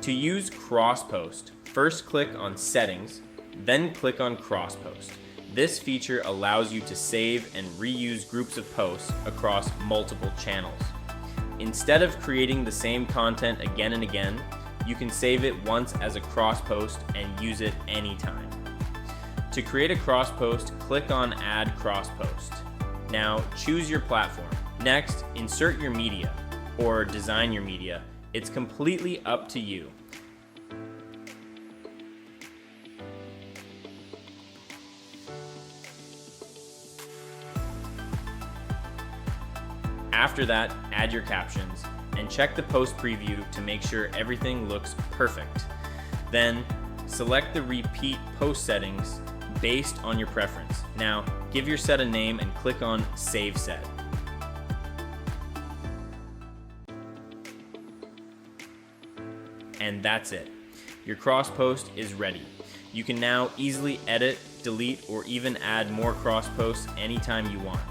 To use cross post, first click on Settings, then click on Cross Post. This feature allows you to save and reuse groups of posts across multiple channels. Instead of creating the same content again and again, you can save it once as a cross post and use it anytime. To create a cross post, click on Add Cross Post. Now choose your platform. Next, insert your media or design your media. It's completely up to you. After that, add your captions and check the post preview to make sure everything looks perfect. Then, select the repeat post settings based on your preference. Now, give your set a name and click on Save Set. And that's it. Your cross post is ready. You can now easily edit, delete, or even add more cross posts anytime you want.